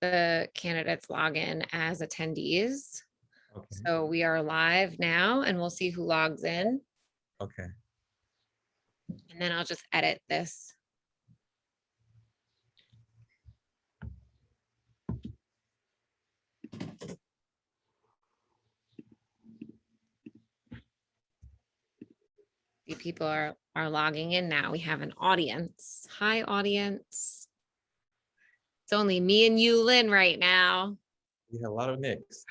the candidates log in as attendees. Okay. So we are live now and we'll see who logs in. Okay. And then I'll just edit this. See, people are logging in now. We have an audience. Hi, audience. It's only me and you, Lynn, right now. We have a lot of nicks.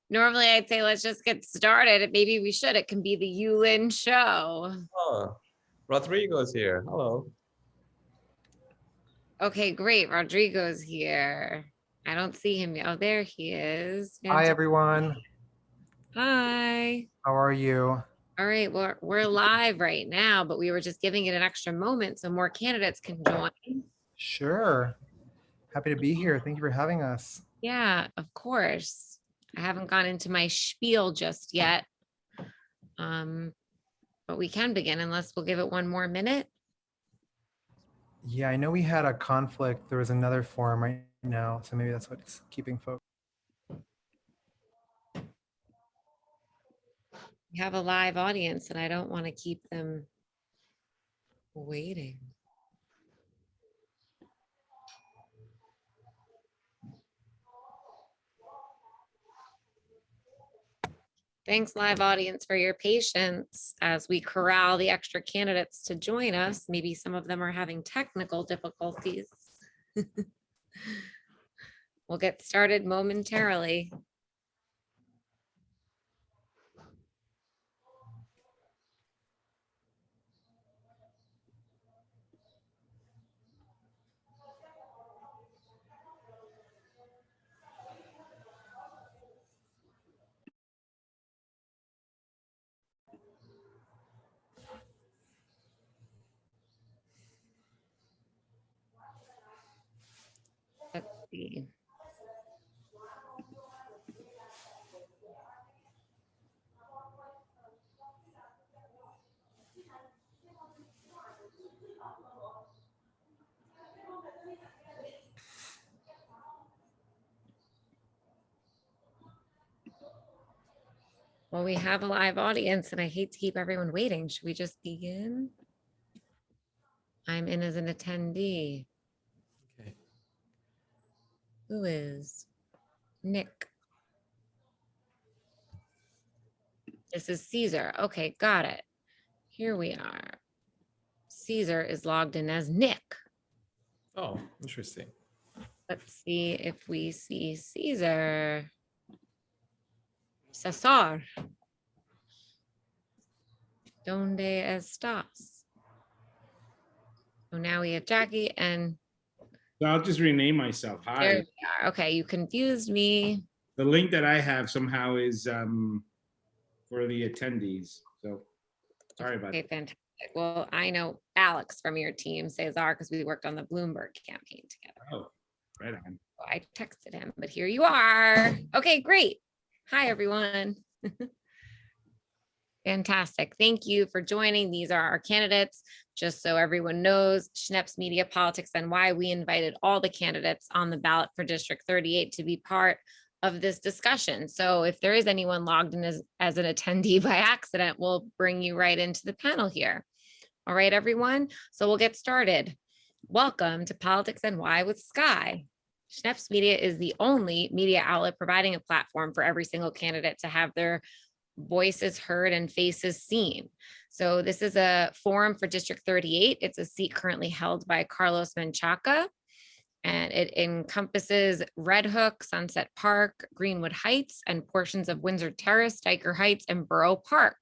Normally I'd say let's just get started. Maybe we should. It can be the Yulin show. Oh, Rodrigo's here. Hello. Okay, great. Rodrigo's here. I don't see him. Oh, there he is. Hi, everyone. Hi. How are you? All right, we're live right now, but we were just giving it an extra moment so more candidates can join. Sure. Happy to be here. Thank you for having us. Yeah, of course. I haven't gone into my spiel just yet. But we can begin unless we'll give it one more minute. Yeah, I know we had a conflict. There was another forum right now, so maybe that's what's keeping folks. We have a live audience and I don't want to keep them waiting. Thanks, live audience, for your patience as we corral the extra candidates to join us. Maybe some of them are having technical difficulties. We'll get started momentarily. Let's see. Well, we have a live audience and I hate to keep everyone waiting. Should we just begin? I'm in as an attendee. Okay. Who is Nick? This is Cesar. Okay, got it. Here we are. Cesar is logged in as Nick. Oh, interesting. Let's see if we see Cesar. Cesar. ¿Dónde estás? So now we have Jacqui and So I'll just rename myself. there Hi. we are. Okay, you confused me. The link that I have somehow is for the attendees. So sorry about Okay, that. fantastic. Well, I know Alex from your team, Cesar, because we worked on the Bloomberg campaign together. Oh, right on. So I texted him, but here you are. Okay, great. Hi, everyone. Fantastic. Thank you for joining. These are our candidates. Just so everyone knows, Schneps Media PoliticsNY, we invited all the candidates on the ballot for District 38 to be part of this discussion. So if there is anyone logged in as an attendee by accident, we'll bring you right into the panel here. All right, everyone. So we'll get started. Welcome to PoliticsNY with Sky. Schneps Media is the only media outlet providing a platform for every single candidate to have their voices heard and faces seen. So this is a forum for District 38. It's a seat currently held by Carlos Menchaca, and it encompasses Red Hook, Sunset Park, Greenwood Heights, and portions of Windsor Terrace, Dyker Heights, and Borough Park.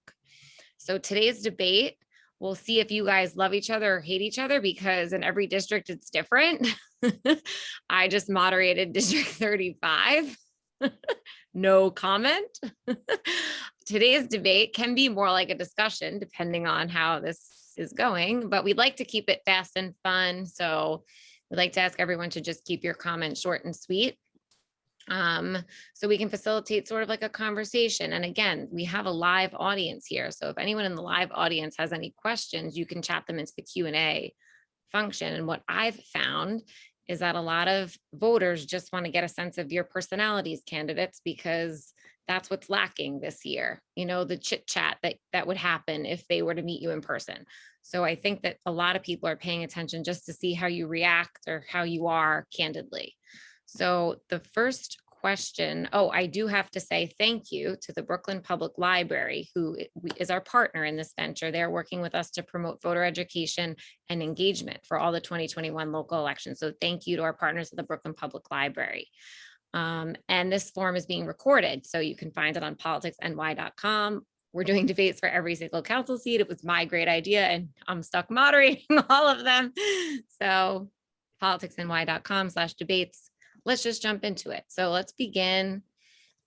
So today's debate, we'll see if you guys love each other or hate each other, because in every district it's different. I just moderated District 35. No comment. Today's debate can be more like a discussion depending on how this is going, but we'd like to keep it fast and fun. So we'd like to ask everyone to just keep your comments short and sweet. So we can facilitate sort of like a conversation. And again, we have a live audience here. So if anyone in the live audience has any questions, you can chat them into the Q&A function. And what I've found is that a lot of voters just want to get a sense of your personalities, candidates, because that's what's lacking this year. You know, the chit chat that would happen if they were to meet you in person. So I think that a lot of people are paying attention just to see how you react or how you are candidly. So the first question, I do have to say thank you to the Brooklyn Public Library, who is our partner in this venture. They're working with us to promote voter education and engagement for all the 2021 local elections. So thank you to our partners at the Brooklyn Public Library. And this forum is being recorded, so you can find it on politicsny.com. We're doing debates for every single council seat. It was my great idea, and I'm stuck moderating all of them. So politicsny.com/debates. Let's just jump into it. So let's begin.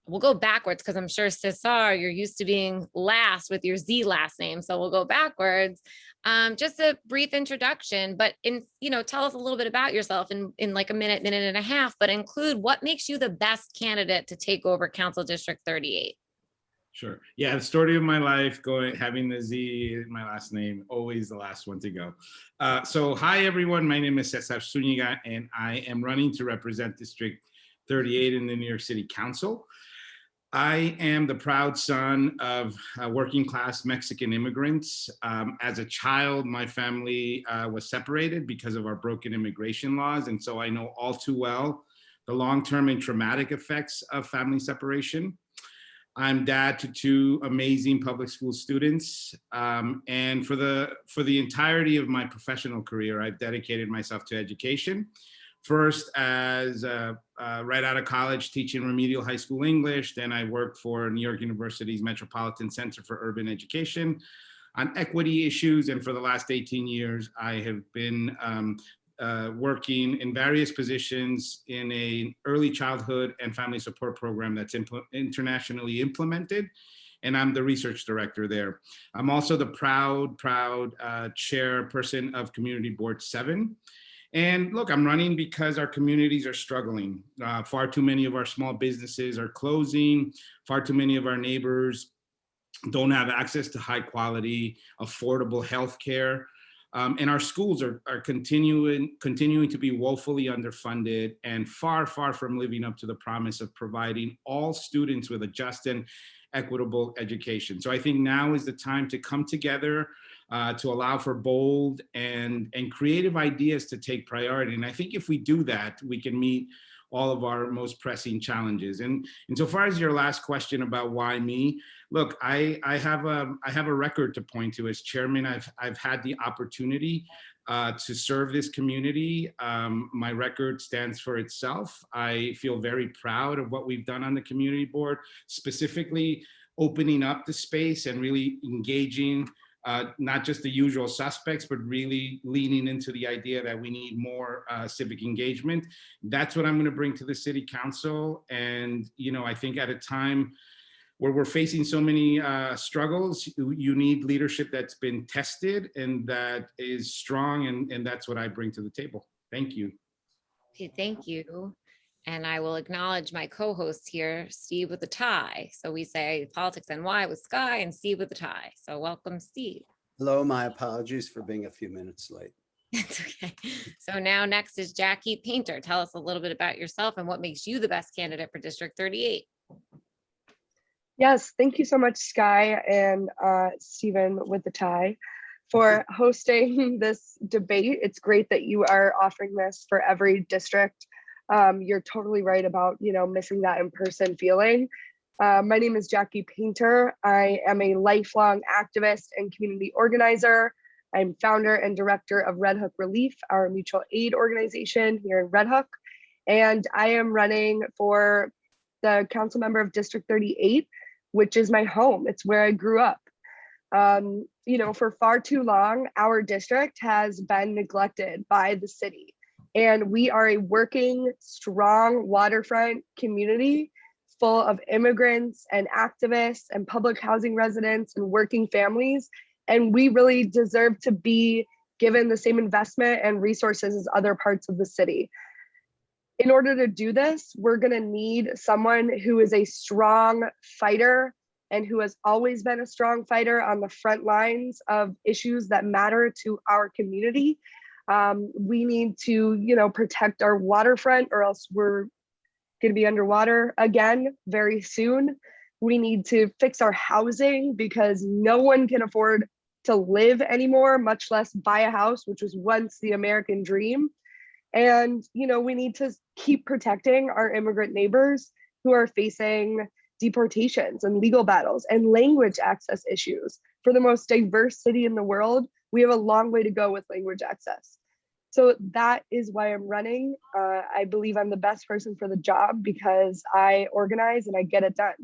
We'll go backwards because I'm sure Cesar, you're used to being last with your Z last name. So we'll go backwards. Just a brief introduction, but tell us a little bit about yourself in like a minute and a half, but include what makes you the best candidate to take over Council District 38. Sure. Yeah, the story of my life, having the Z in my last name, always the last one to go. So hi, everyone. My name is Cesar Zuniga, and I am running to represent District 38 in the New York City Council. I am the proud son of working class Mexican immigrants. As a child, my family was separated because of our broken immigration laws. And so I know all too well the long-term and traumatic effects of family separation. I'm dad to two amazing public school students. And for the entirety of my professional career, I've dedicated myself to education. First, as right out of college, teaching remedial high school English. Then I worked for New York University's Metropolitan Center for Urban Education on equity issues. And for the last 18 years, I have been working in various positions in an early childhood and family support program that's internationally implemented. And I'm the research director there. I'm also the proud chairperson of Community Board 7. And look, I'm running because our communities are struggling. Far too many of our small businesses are closing. Far too many of our neighbors don't have access to high quality, affordable healthcare. And our schools are continuing to be woefully underfunded and far from living up to the promise of providing all students with a just and equitable education. So I think now is the time to come together to allow for bold and creative ideas to take priority. And I think if we do that, we can meet all of our most pressing challenges. And insofar as your last question about why me, look, I have a record to point to as chairman. I've had the opportunity to serve this community. My record stands for itself. I feel very proud of what we've done on the community board, specifically opening up the space and really engaging not just the usual suspects, but really leaning into the idea that we need more civic engagement. That's what I'm going to bring to the city council. And, I think at a time where we're facing so many struggles, you need leadership that's been tested and that is strong. And that's what I bring to the table. Thank you. Okay, thank you. And I will acknowledge my co-host here, Steve with the tie. So we say PoliticsNY with Sky and Steve with the tie. So welcome, Steve. Hello, my apologies for being a few minutes late. It's okay. So now next is Jacqui Painter. Tell us a little bit about yourself and what makes you the best candidate for District 38. Yes, thank you so much, Sky and Stephen with the tie, for hosting this debate. It's great that you are offering this for every district. You're totally right about, missing that in-person feeling. My name is Jacqui Painter. I am a lifelong activist and community organizer. I'm founder and director of Red Hook Relief, our mutual aid organization here in Red Hook. And I am running for the council member of District 38, which is my home. It's where I grew up. For far too long, our district has been neglected by the city. And we are a working, strong waterfront community full of immigrants and activists and public housing residents and working families. And we really deserve to be given the same investment and resources as other parts of the city. In order to do this, we're going to need someone who is a strong fighter and who has always been a strong fighter on the front lines of issues that matter to our community. We need to, protect our waterfront, or else we're going to be underwater again very soon. We need to fix our housing because no one can afford to live anymore, much less buy a house, which was once the American dream. And, we need to keep protecting our immigrant neighbors who are facing deportations and legal battles and language access issues. For the most diverse city in the world, we have a long way to go with language access. So that is why I'm running. I believe I'm the best person for the job because I organize and I get it done.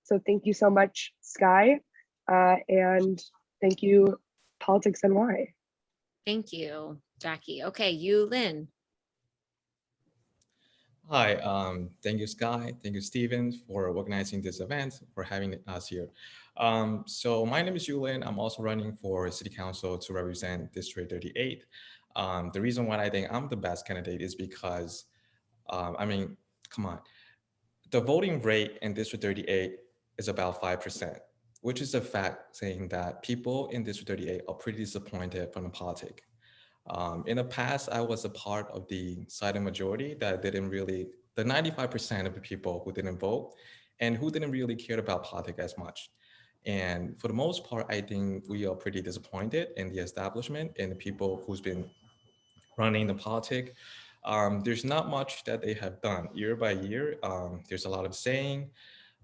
So thank you so much, Sky. And thank you, PoliticsNY. Thank you, Jacqui. Okay, you, Lynn. Hi, thank you, Sky. Thank you, Stephen, for organizing this event, for having us here. So my name is Yulin. I'm also running for City Council to represent District 38. The reason why I think I'm the best candidate is because, come on, the voting rate in District 38 is about 5%, which is a fact saying that people in District 38 are pretty disappointed from the politics. In the past, I was a part of the silent majority that didn't really, the 95% of the people who didn't vote and who didn't really care about politics as much. And for the most part, I think we are pretty disappointed in the establishment and the people who's been running the politics. There's not much that they have done year by year. There's a lot of saying,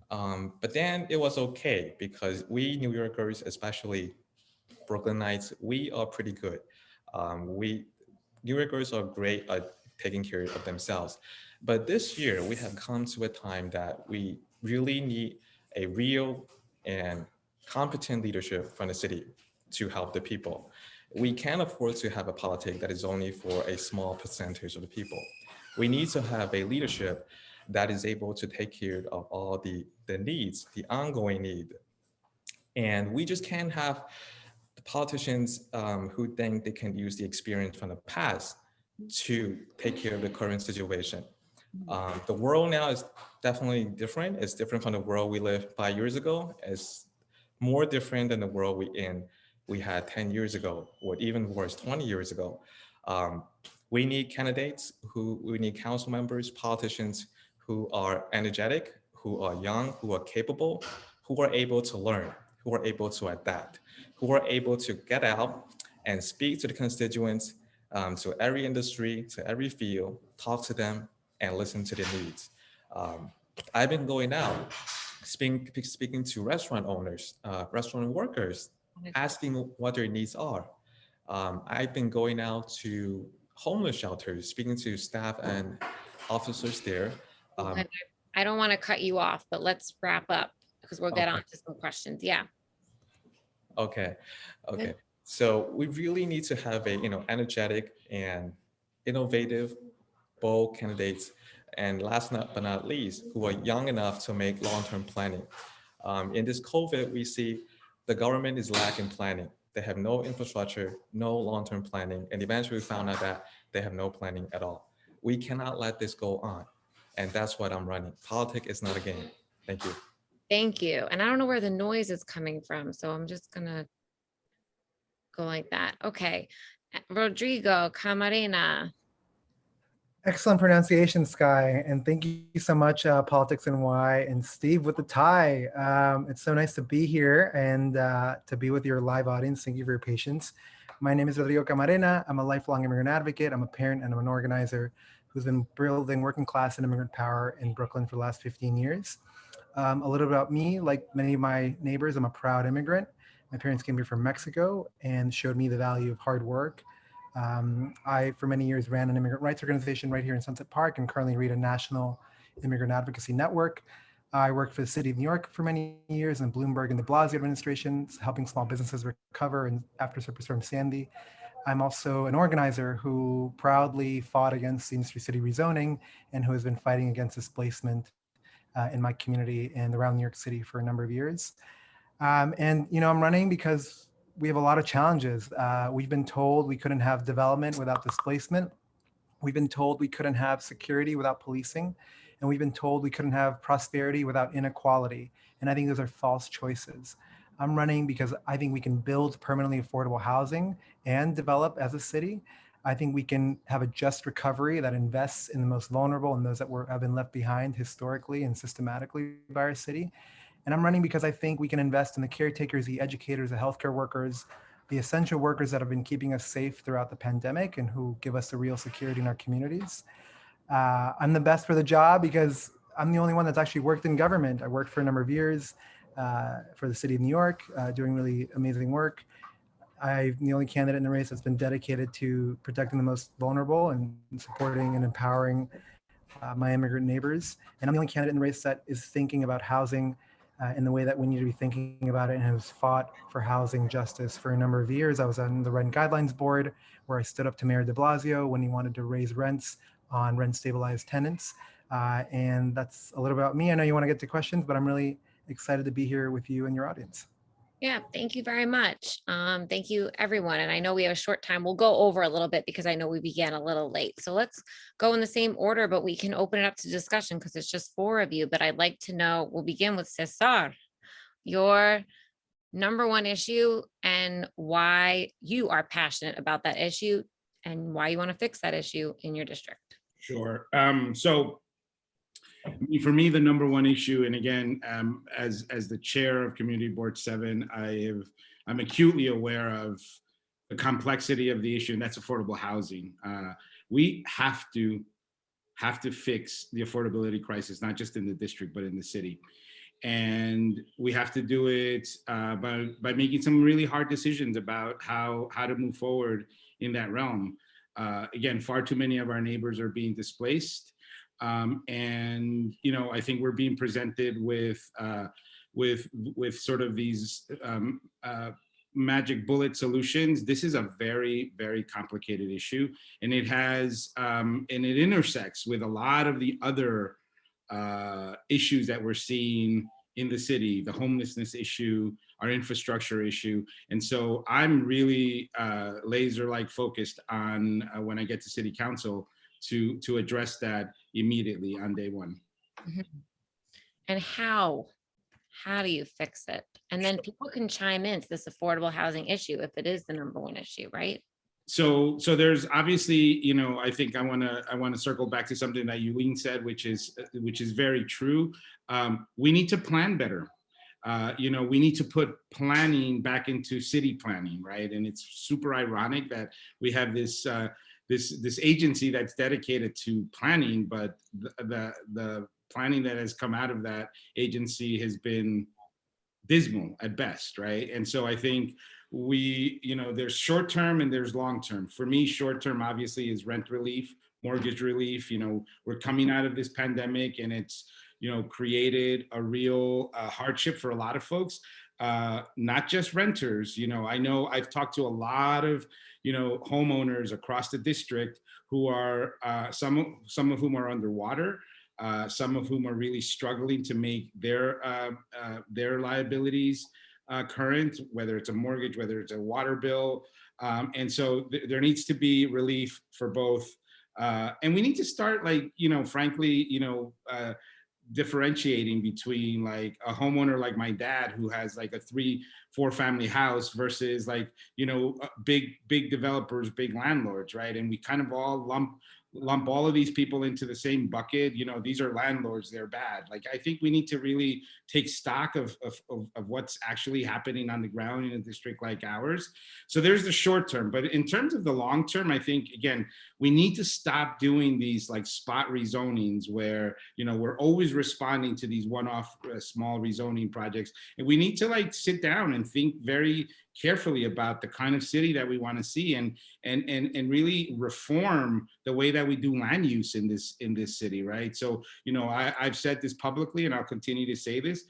but then it was okay because we New Yorkers, especially Brooklynites, we are pretty good. We New Yorkers are great at taking care of themselves. But this year, we have come to a time that we really need a real and competent leadership from the city to help the people. We can't afford to have a politic that is only for a small percentage of the people. We need to have a leadership that is able to take care of all the needs, the ongoing need. And we just can't have the politicians who think they can use the experience from the past to take care of the current situation. The world now is definitely different. It's different from the world we lived 5 years ago. It's more different than the world we had 10 years ago, or even worse, 20 years ago. We need candidates we need council members, politicians who are energetic, who are young, who are capable, who are able to learn, who are able to adapt, who are able to get out and speak to the constituents, to every industry, to every field, talk to them and listen to their needs. I've been going out, speaking to restaurant owners, restaurant workers, asking what their needs are. I've been going out to homeless shelters, speaking to staff and officers there. Lynn, I don't want to cut you off, but let's wrap up because we'll get Okay. on to some questions. Yeah. Okay. So we really need to have a energetic and innovative, bold candidates, and last but not least, who are young enough to make long-term planning. In this COVID, we see the government is lacking planning. They have no infrastructure, no long-term planning, and eventually we found out that they have no planning at all. We cannot let this go on, and that's what I'm running. Politics is not a game. Thank you. Thank you. And I don't know where the noise is coming from, so I'm just gonna go like that. Okay. Rodrigo, Camarena. Excellent pronunciation, Sky. And thank you so much, PoliticsNY and Steve with the tie. It's so nice to be here and to be with your live audience. Thank you for your patience. My name is Rodrigo Camarena. I'm a lifelong immigrant advocate. I'm a parent and I'm an organizer who's been building working class and immigrant power in Brooklyn for the last 15 years. A little about me, like many of my neighbors, I'm a proud immigrant. My parents came here from Mexico and showed me the value of hard work. I, for many years, ran an immigrant rights organization right here in Sunset Park and currently lead a national immigrant advocacy network. I worked for the city of New York for many years and Bloomberg and de Blasio administration, helping small businesses recover after Superstorm Sandy. I'm also an organizer who proudly fought against the Industry City rezoning and who has been fighting against displacement in my community and around New York City for a number of years. And I'm running because we have a lot of challenges. We've been told we couldn't have development without displacement. We've been told we couldn't have security without policing. And we've been told we couldn't have prosperity without inequality. And I think those are false choices. I'm running because I think we can build permanently affordable housing and develop as a city. I think we can have a just recovery that invests in the most vulnerable and those that have been left behind historically and systematically by our city. And I'm running because I think we can invest in the caretakers, the educators, the healthcare workers, the essential workers that have been keeping us safe throughout the pandemic and who give us the real security in our communities. I'm the best for the job because I'm the only one that's actually worked in government. I worked for a number of years for the city of New York, doing really amazing work. I'm the only candidate in the race that's been dedicated to protecting the most vulnerable and supporting and empowering my immigrant neighbors. And I'm the only candidate in the race that is thinking about housing in the way that we need to be thinking about it, and has fought for housing justice for a number of years. I was on the Rent Guidelines Board, where I stood up to Mayor de Blasio when he wanted to raise rents on rent stabilized tenants. And that's a little about me. I know you want to get to questions, but I'm really excited to be here with you and your audience. Yeah, thank you very much. Thank you, everyone. And I know we have a short time. We'll go over a little bit because I know we began a little late. So let's go in the same order, but we can open it up to discussion because it's just 4 of you. But I'd like to know, we'll begin with Cesar, your number 1 issue and why you are passionate about that issue and why you want to fix that issue in your district. Sure. So for me, the number 1 issue, and again, as the chair of Community Board 7, I'm acutely aware of the complexity of the issue, and that's affordable housing. We have to fix the affordability crisis, not just in the district, but in the city. And we have to do it by making some really hard decisions about how to move forward in that realm. Again, far too many of our neighbors are being displaced. And I think we're being presented with sort of these magic bullet solutions. This is a very, very complicated issue, and it has and it intersects with a lot of the other issues that we're seeing in the city, the homelessness issue, our infrastructure issue. And so I'm really laser-like focused on when I get to city council to address that immediately on day 1. Mhm. And how do you fix it? And then people can chime into this affordable housing issue if it is the number 1 issue, right? So there's obviously, I think I want to circle back to something that Yulene said, which is very true. We need to plan better. We need to put planning back into city planning, right? And it's super ironic that we have this this agency that's dedicated to planning, but the planning that has come out of that agency has been dismal at best, right? And so I think there's short term and there's long term. For me, short term obviously is rent relief, mortgage relief. We're coming out of this pandemic, and it's created a real hardship for a lot of folks, not just renters. I know I've talked to a lot of homeowners across the district who are some of whom are underwater. Some of whom are really struggling to make their liabilities current, whether it's a mortgage, whether it's a water bill. And so there needs to be relief for both. And we need to start, frankly, differentiating between like a homeowner like my dad who has like a 3-4 family house versus big developers, big landlords, right? And we kind of all lump all of these people into the same bucket. These are landlords, they're bad. I think we need to really take stock of what's actually happening on the ground in a district like ours. So there's the short term, but in terms of the long term, I think, again, we need to stop doing these spot rezonings where, we're always responding to these one-off small rezoning projects. And we need to sit down and think very carefully about the kind of city that we want to see and really reform the way that we do land use in this city, right? So, I've said this publicly and I'll continue to say this.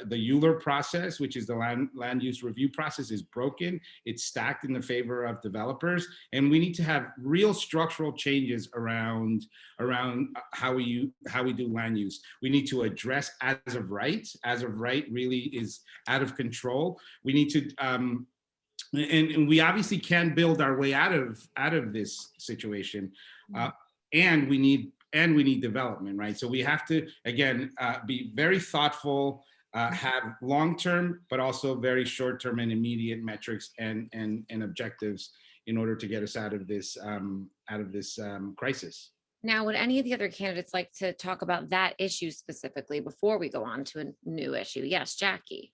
The Euler process, which is the land use review process, is broken. It's stacked in the favor of developers, and we need to have real structural changes around how we do land use. We need to address as of right. As of right really is out of control. We need to and we obviously can build our way out of this situation, and we need development, right? So we have to, again, be very thoughtful, have long-term, but also very short-term and immediate metrics and objectives in order to get us out of this crisis. Now, would any of the other candidates like to talk about that issue specifically before we go on to a new issue? Yes, Jacqui.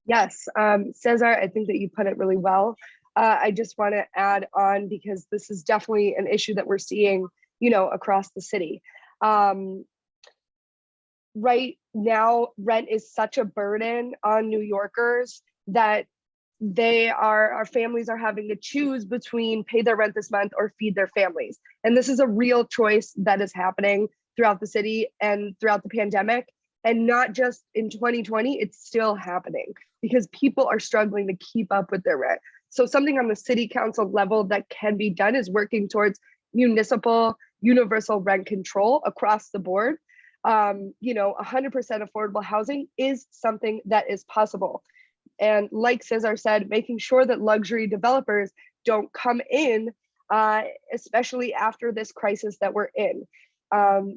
Yes, Cesar, I think that you put it really well. I just want to add on, because this is definitely an issue that we're seeing, across the city. Right now, rent is such a burden on New Yorkers that our families are having to choose between pay their rent this month or feed their families. And this is a real choice that is happening throughout the city and throughout the pandemic. And not just in 2020, it's still happening because people are struggling to keep up with their rent. So something on the city council level that can be done is working towards municipal universal rent control across the board. 100% affordable housing is something that is possible. And like Cesar said, making sure that luxury developers don't come in, especially after this crisis that we're in. I'm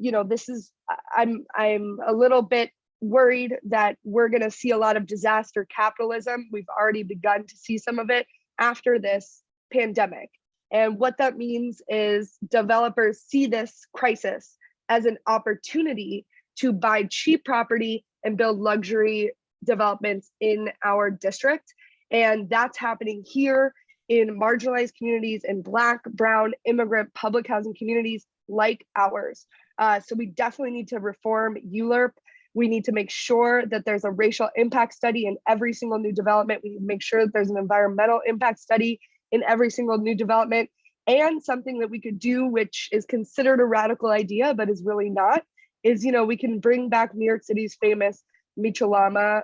a little bit worried that we're going to see a lot of disaster capitalism. We've already begun to see some of it after this pandemic. And what that means is developers see this crisis as an opportunity to buy cheap property and build luxury developments in our district. And that's happening here in marginalized communities and Black, Brown, immigrant public housing communities like ours. So we definitely need to reform ULURP. We need to make sure that there's a racial impact study in every single new development. We need to make sure that there's an environmental impact study in every single new development. And something that we could do, which is considered a radical idea, but is really not, is, we can bring back New York City's famous Michelama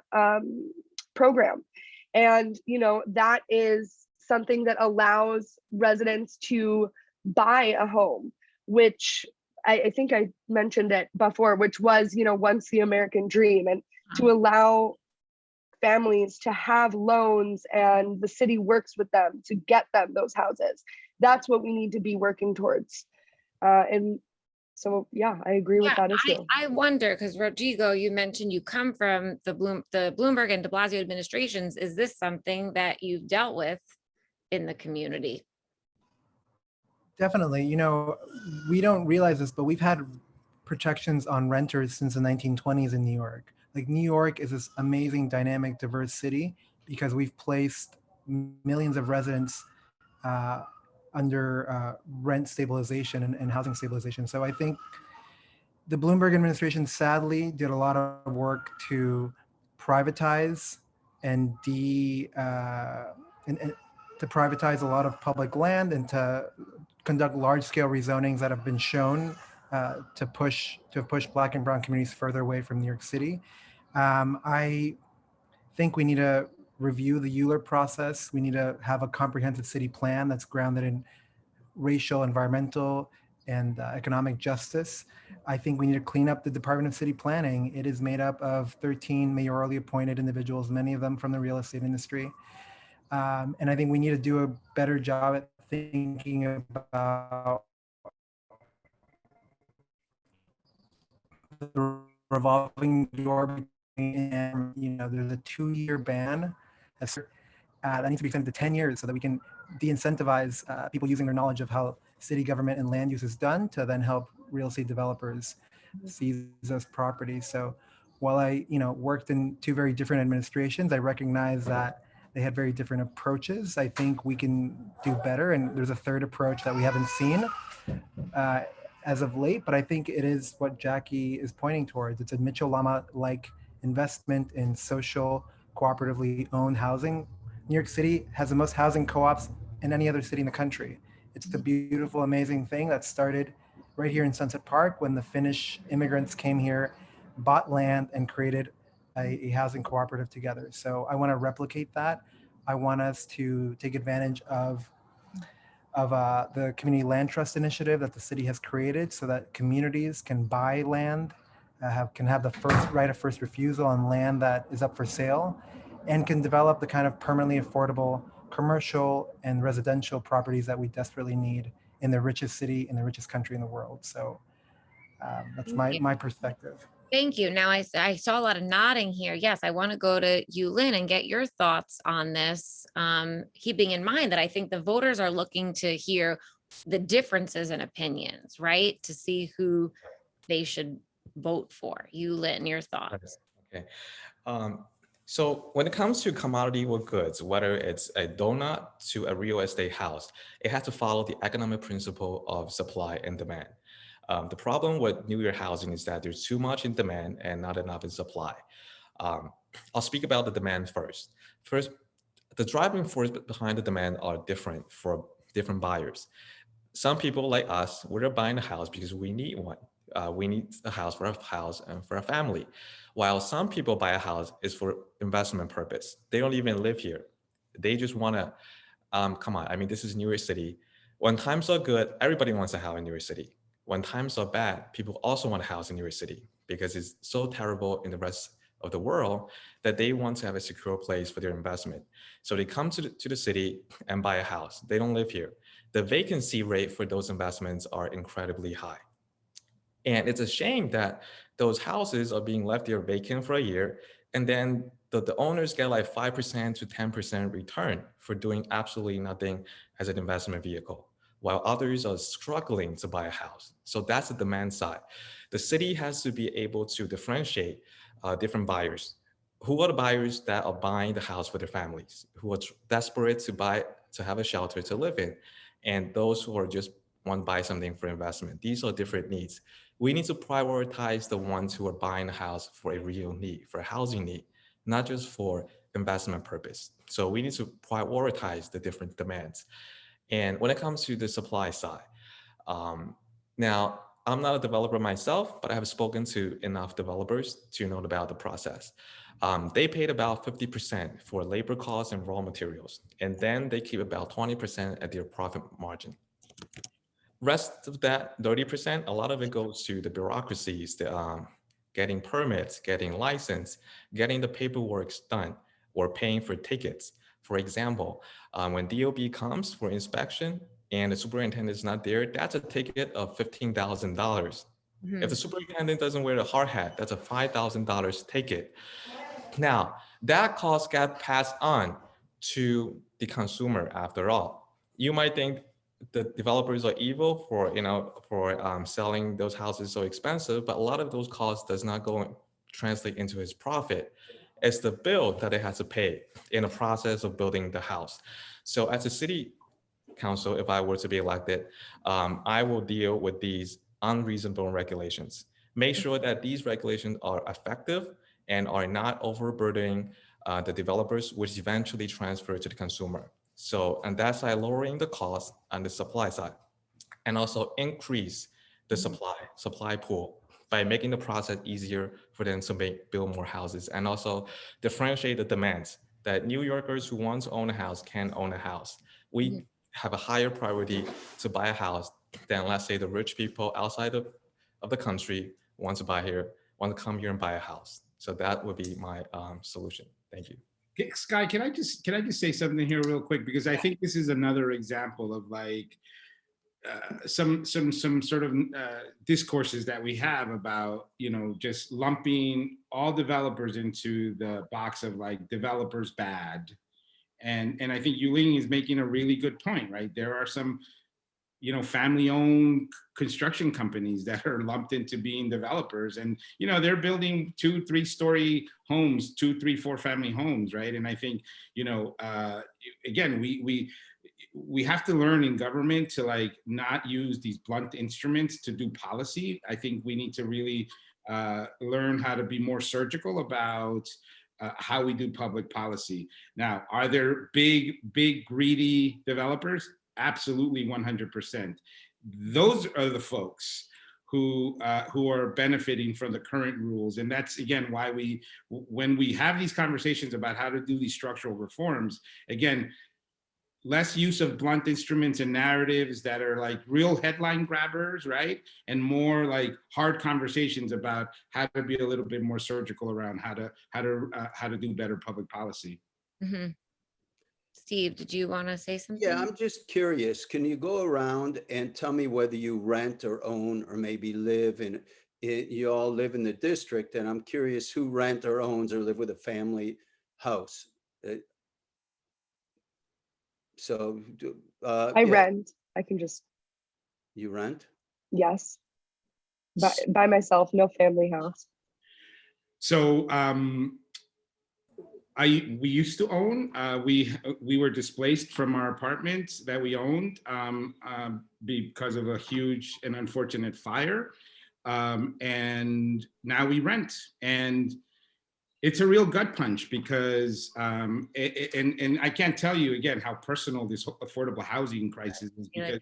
program. And, that is something that allows residents to buy a home, which I think I mentioned it before, which was, once the American dream, and to allow families to have loans and the city works with them to get them those houses. That's what we need to be working towards. And so, yeah, I agree with that issue. I wonder, because Rodrigo, you mentioned you come from the Bloomberg and de Blasio administrations. Is this something that you've dealt with in the community? Definitely. We don't realize this, but we've had protections on renters since the 1920s in New York. Like, New York is this amazing, dynamic, diverse city because we've placed millions of residents under rent stabilization and housing stabilization. So I think the Bloomberg administration sadly did a lot of work to privatize and to privatize a lot of public land and to conduct large-scale rezonings that have been shown to push Black and Brown communities further away from New York City. I think we need to review the ULURP process. We need to have a comprehensive city plan that's grounded in racial, environmental, and economic justice. I think we need to clean up the Department of City Planning. It is made up of 13 mayorally appointed individuals, many of them from the real estate industry. And I think we need to do a better job at thinking about the revolving door. And there's a 2-year ban that needs to be extended to 10 years so that we can de-incentivize people using their knowledge of how city government and land use is done to then help real estate developers seize those properties. So while I worked in 2 very different administrations, I recognize that they had very different approaches. I think we can do better, and there's a third approach that we haven't seen as of late, but I think it is what Jacqui is pointing towards. It's a Mitchell-Lama-like investment in social, cooperatively owned housing. New York City has the most housing co-ops in any other city in the country. It's a beautiful, amazing thing that started right here in Sunset Park when the Finnish immigrants came here, bought land, and created a housing cooperative together. So I want to replicate that. I want us to take advantage of the Community Land Trust initiative that the city has created so that communities can buy land, can have the right of first refusal on land that is up for sale, and can develop the kind of permanently affordable commercial and residential properties that we desperately need in the richest city, in the richest country in the world. So that's my perspective. Thank you. Now I saw a lot of nodding here. Yes, I want to go to you, Lynn, and get your thoughts on this. Keeping in mind that I think the voters are looking to hear the differences in opinions, right? To see who they should vote for. You, Lynn, your thoughts. Okay. So when it comes to commodity or goods, whether it's a donut to a real estate house, it has to follow the economic principle of supply and demand. The problem with New York housing is that there's too much in demand and not enough in supply. Um, I'll speak about the demand first. First, the driving force behind the demand are different for different buyers. Some people like us, we're buying a house because we need one. We need a house for our house and for a family. While some people buy a house is for investment purpose. They don't even live here. They just want to, come on. I mean, this is New York City. When times are good, everybody wants a house in New York City. When times are bad, people also want a house in New York City because it's so terrible in the rest of the world that they want to have a secure place for their investment. So they come to the city and buy a house. They don't live here. The vacancy rate for those investments are incredibly high. And it's a shame that those houses are being left there vacant for a year, and then the owners get like 5% to 10% return for doing absolutely nothing as an investment vehicle, while others are struggling to buy a house. So that's the demand side. The city has to be able to differentiate different buyers. Who are the buyers that are buying the house for their families, who are desperate to have a shelter to live in, and those who are just want to buy something for investment. These are different needs. We need to prioritize the ones who are buying a house for a real need, for a housing need, not just for investment purpose. So we need to prioritize the different demands. And when it comes to the supply side, now I'm not a developer myself, but I have spoken to enough developers to know about the process. They paid about 50% for labor costs and raw materials, and then they keep about 20% at their profit margin. Rest of that 30%, a lot of it goes to the bureaucracies, getting permits, getting license, getting the paperwork done, or paying for tickets. For example, when DOB comes for inspection and the superintendent is not there, that's a ticket of $15,000. If the superintendent doesn't wear the hard hat, that's a $5,000 ticket. Now, that cost got passed on to the consumer after all. You might think the developers are evil for selling those houses so expensive, but a lot of those costs does not go and translate into his profit. It's the bill that they have to pay in the process of building the house. So as a city council, if I were to be elected, I will deal with these unreasonable regulations. Make sure that these regulations are effective and are not overburdening the developers, which eventually transfer to the consumer. So on that side, lowering the cost on the supply side, and also increase the supply pool by making the process easier for them to build more houses, and also differentiate the demands that New Yorkers who want to own a house can own a house. We have a higher priority to buy a house than, let's say, the rich people outside of the country want to come here and buy a house. So that would be my solution. Thank you. Sky, can I just say something here real quick, because I think this is another example of like some sort of discourses that we have about, just lumping all developers into the box of like developers bad. And I think Yuling is making a really good point, right? There are some, family-owned construction companies that are lumped into being developers, and they're building 2-3 story homes, 2, 3, 4 family homes, right? And I think again, we have to learn in government to like not use these blunt instruments to do policy. I think we need to really learn how to be more surgical about how we do public policy. Now, are there big greedy developers? Absolutely, 100%. Those are the folks who are benefiting from the current rules. And that's, again, why when we have these conversations about how to do these structural reforms, again, less use of blunt instruments and narratives that are like real headline grabbers, right? And more like hard conversations about how to be a little bit more surgical around how to do better public policy. Steve, did you want to say something? Yeah, I'm just curious. Can you go around and tell me whether you rent or own or maybe live in you all live in the district, and I'm curious who rent or owns or live with a family house. So, I yeah, rent. I can just, you rent? yes, by myself, no family house. So we used to own. We were displaced from our apartments that we owned because of a huge and unfortunate fire, and now we rent. And it's a real gut punch because, and I can't tell you again how personal this affordable housing crisis is, because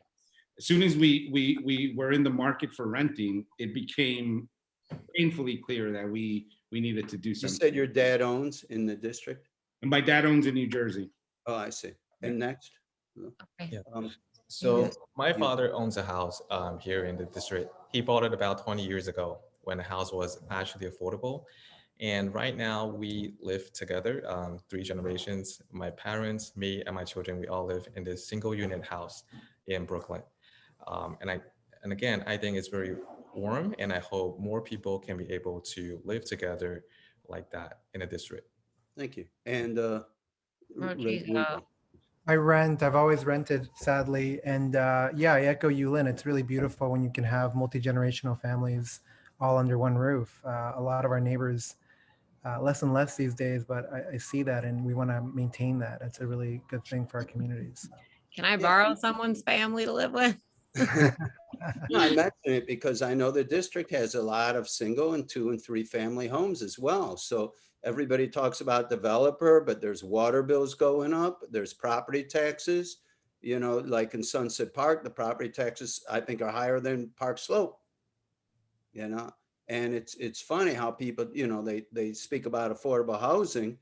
as soon as we were in the market for renting, it became painfully clear that we needed to do You something. said your dad owns in the district? And my dad owns in New Jersey. Oh, I see. And next? Yeah. Um, So Yes. my father owns a house here in the district. He bought it about 20 years ago when the house was actually affordable. And right now we live together, 3 generations. My parents, me, and my children, we all live in this single unit house in Brooklyn. And again, I think it's very warm, and I hope more people can be able to live together like that in a district. Thank you. And Rodrigo. I rent. I've always rented, sadly. And yeah, I echo you, Lynn. It's really beautiful when you can have multi-generational families all under one roof. A lot of our neighbors, less and less these days, but I see that, and we want to maintain that. It's a really good thing for our communities. Can I borrow someone's family to live with? No, I mention it because I know the district has a lot of single and 2 and 3 family homes as well. So everybody talks about developer, but there's water bills going up, there's property taxes. You know, like in Sunset Park, the property taxes, I think, are higher than Park Slope. You know, and it's funny how people, you know, they speak about affordable housing.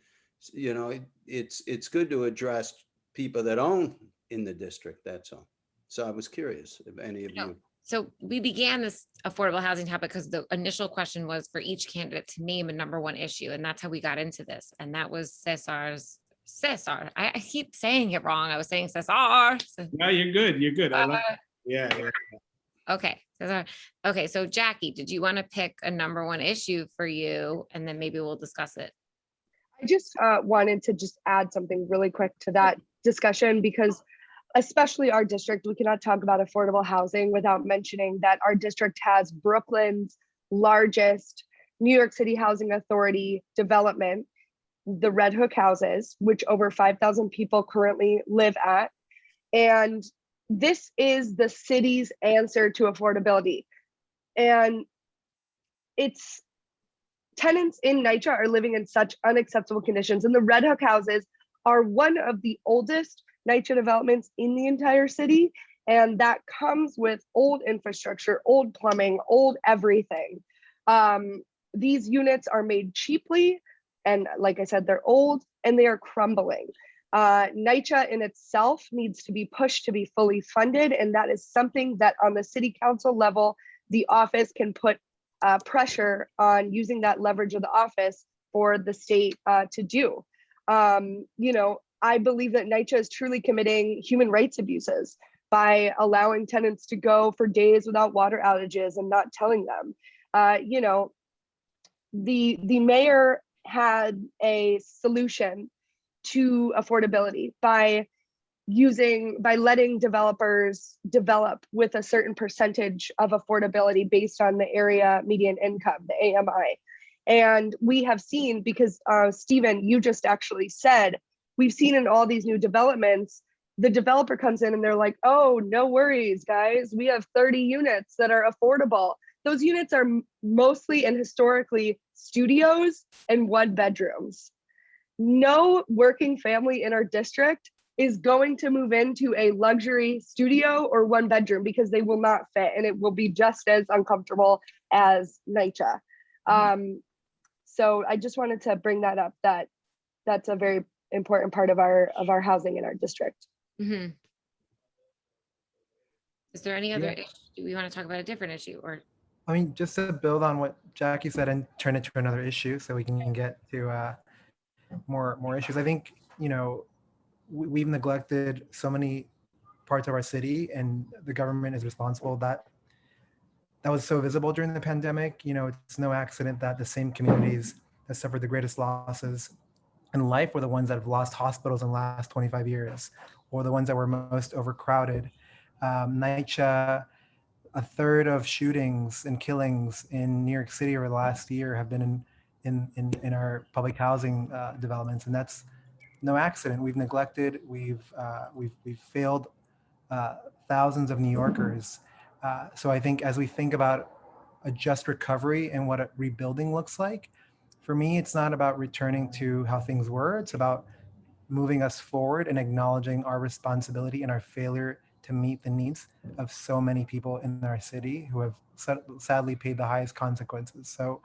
You know, it's good to address people that own in the district, that's all. So I was curious if any of you. So we began this affordable housing topic because the initial question was for each candidate to name a #1 issue. And that's how we got into this. And that was Cesar. I keep saying it wrong. I was saying Cesar. No, you're good. You're good. I love it. Yeah. Okay. Cesar. Okay. So Jacqui, did you want to pick a #1 issue for you? And then maybe we'll discuss it. I just wanted to just add something really quick to that discussion, because especially our district, we cannot talk about affordable housing without mentioning that our district has Brooklyn's largest New York City Housing Authority development, the Red Hook houses, which over 5,000 people currently live at. And this is the city's answer to affordability. And it's tenants in NYCHA are living in such unacceptable conditions. And the Red Hook houses are one of the oldest NYCHA developments in the entire city. And that comes with old infrastructure, old plumbing, old everything. These units are made cheaply. And like I said, they're old and they are crumbling. NYCHA in itself needs to be pushed to be fully funded. And that is something that on the city council level, the office can put pressure on using that leverage of the office for the state to do. You know, I believe that NYCHA is truly committing human rights abuses by allowing tenants to go for days without water outages and not telling them. You know, the mayor had a solution to affordability by letting developers develop with a certain percentage of affordability based on the area median income, the AMI. And we have seen, because Stephen, you just actually said, we've seen in all these new developments, the developer comes in and they're like, oh, no worries, guys. We have 30 units that are affordable. Those units are mostly and historically studios and 1-bedrooms. No working family in our district is going to move into a luxury studio or 1-bedroom because they will not fit, and it will be just as uncomfortable as NYCHA. So I just wanted to bring that up, that's a very important part of our housing in our district. Mm-hmm. Is there any other issue? Do we want to talk about a different issue, or? I mean, just to build on what Jacqui said and turn it to another issue so we can get to more issues. I think, you know, we've neglected so many parts of our city, and the government is responsible. That that was so visible during the pandemic. You know, it's no accident that the same communities that suffered the greatest losses in life were the ones that have lost hospitals in the last 25 years, or the ones that were most overcrowded. NYCHA, a third of shootings and killings in New York City over the last year have been in our public housing developments, and that's no accident. We've neglected, we've failed thousands of New Yorkers. So I think as we think about a just recovery and what a rebuilding looks like, for me, it's not about returning to how things were. It's about moving us forward and acknowledging our responsibility and our failure to meet the needs of so many people in our city who have sadly paid the highest consequences. So,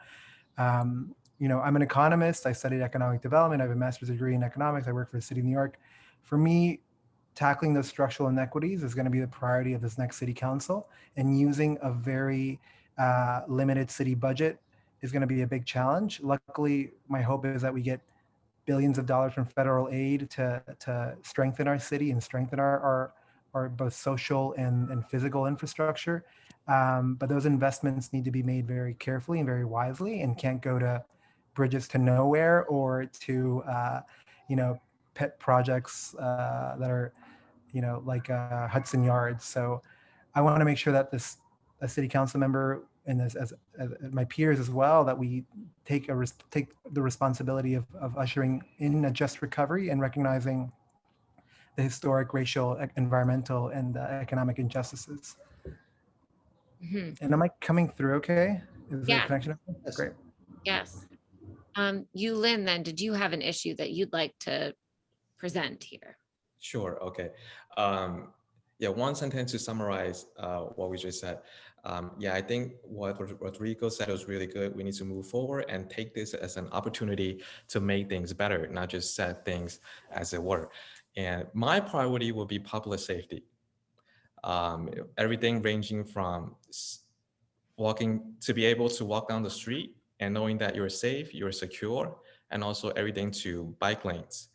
you know, I'm an economist. I studied economic development. I have a master's degree in economics. I work for the city of New York. For me, tackling those structural inequities is going to be the priority of this next city council, and using a very limited city budget is going to be a big challenge. Luckily, my hope is that we get billions of dollars from federal aid to strengthen our city and strengthen our both social and physical infrastructure. But those investments need to be made very carefully and very wisely, and can't go to bridges to nowhere or to you know, pet projects that are, you know, like Hudson Yards. So I want to make sure that this, a city council member, and as my peers as well, that we take the responsibility of ushering in a just recovery and recognizing the historic racial, environmental, and economic injustices. Mhm. And am I coming through okay? Is the Yeah. connection okay? Yes. Great. Yes. You, Lynn, then, did you have an issue that you'd like to present here? Sure. Okay. Yeah, one sentence to summarize what we just said. Yeah, I think what Rodrigo said was really good. We need to move forward and take this as an opportunity to make things better, not just set things as it were. And my priority will be public safety. Everything ranging from walking, to be able to walk down the street and knowing that you're safe, you're secure, and also everything to bike lanes.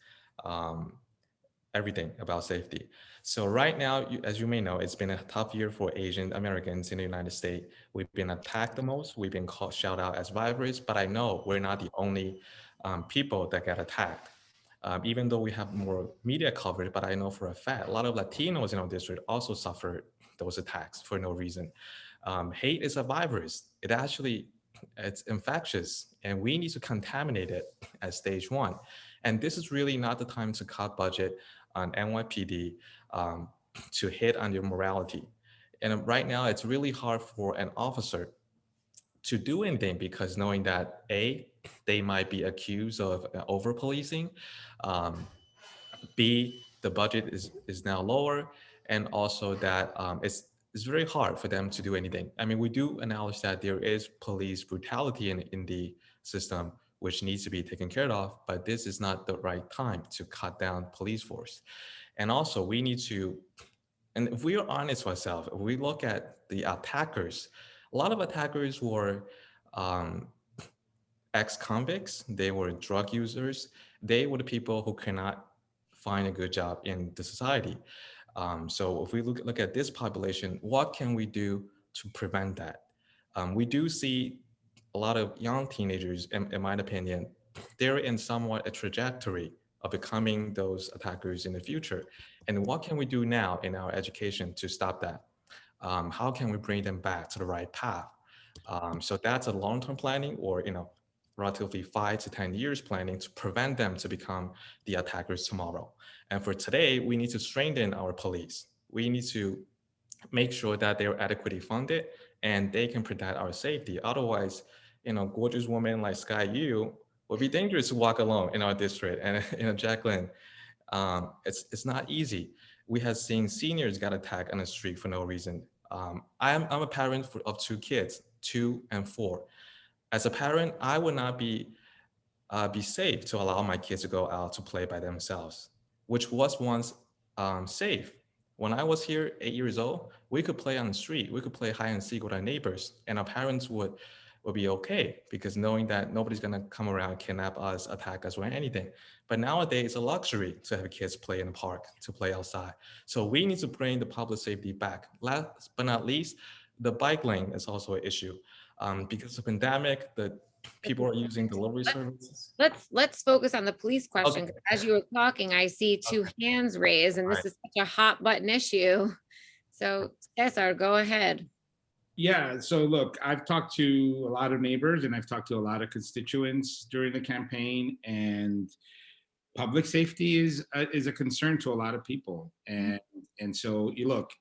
Everything about safety. So right now, as you may know, it's been a tough year for Asian Americans in the United States. We've been attacked the most. We've been called, shout out as survivors, but I know we're not the only people that get attacked. Even though we have more media coverage, but I know for a fact, a lot of Latinos in our district also suffered those attacks for no reason. Hate is a virus. It's infectious, and we need to contaminate it at stage one. And this is really not the time to cut budget on NYPD to hit on your morality. And right now, it's really hard for an officer to do anything, because knowing that A, they might be accused of over policing, B, the budget is now lower, and also that it's very hard for them to do anything. I mean, we do acknowledge that there is police brutality in the system, which needs to be taken care of, but this is not the right time to cut down police force. And also we need to, and if we are honest with ourselves, if we look at the attackers, a lot of attackers were ex-convicts, they were drug users, they were the people who cannot find a good job in the society. So if we look at this population, what can we do to prevent that? We do see a lot of young teenagers, in my opinion, they're in somewhat a trajectory of becoming those attackers in the future. And what can we do now in our education to stop that? How can we bring them back to the right path? So that's a long-term planning, or relatively 5 to 10 years planning to prevent them to become the attackers tomorrow. And for today, we need to strengthen our police. We need to make sure that they're adequately funded and they can protect our safety. Otherwise, gorgeous women like Sky Yu would be dangerous to walk alone in our district. And Jacqueline, it's not easy. We have seen seniors get attacked on the street for no reason. I'm a parent of 2 kids, 2 and 4. As a parent, I would not be safe to allow my kids to go out to play by themselves, which was once safe. When I was here 8 years old, we could play on the street. We could play hide and seek with our neighbors, and our parents would be okay, because knowing that nobody's gonna come around, kidnap us, attack us, or anything. But nowadays, it's a luxury to have kids play in the park, to play outside. So we need to bring the public safety back. Last but not least, The bike lane is also an issue. Because of the pandemic, the people are using delivery services. Let's focus on the police question. Okay. 'Cause as you were talking, I see two hands raised, and this Right. is such a hot button issue. So Cesar, go ahead. Yeah, so look, I've talked to a lot of neighbors and I've talked to a lot of constituents during the campaign, and public safety is a concern to a lot of people. And so you look,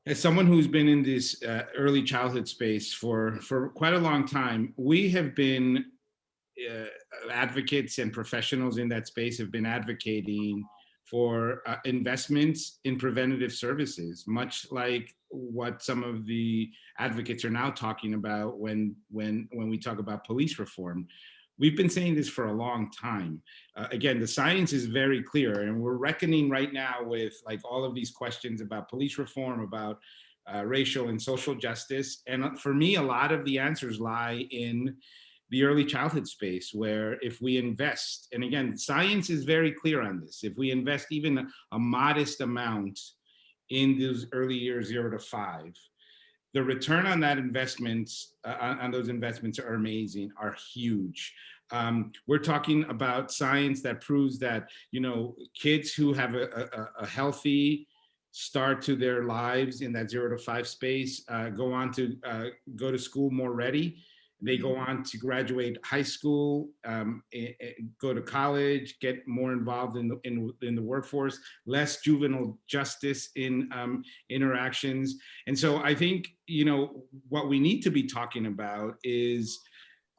as someone who's been in this early childhood space for quite a long time, we have been advocates and professionals in that space have been advocating for investments in preventative services, much like what some of the advocates are now talking about when we talk about police reform. We've been saying this for a long time. Again, the science is very clear, and we're reckoning right now with like all of these questions about police reform, about racial and social justice. And for me, a lot of the answers lie in the early childhood space, where if we invest, and again, science is very clear on this, if we invest even a modest amount in those early years, 0 to 5, the return on that investment, on those investments are amazing, are huge. We're talking about science that proves that, you know, kids who have a healthy start to their lives in that 0 to 5 space go on to go to school more ready. They go on to graduate high school, go to college, get more involved in the workforce, less juvenile justice in interactions. And so I think, you know, what we need to be talking about is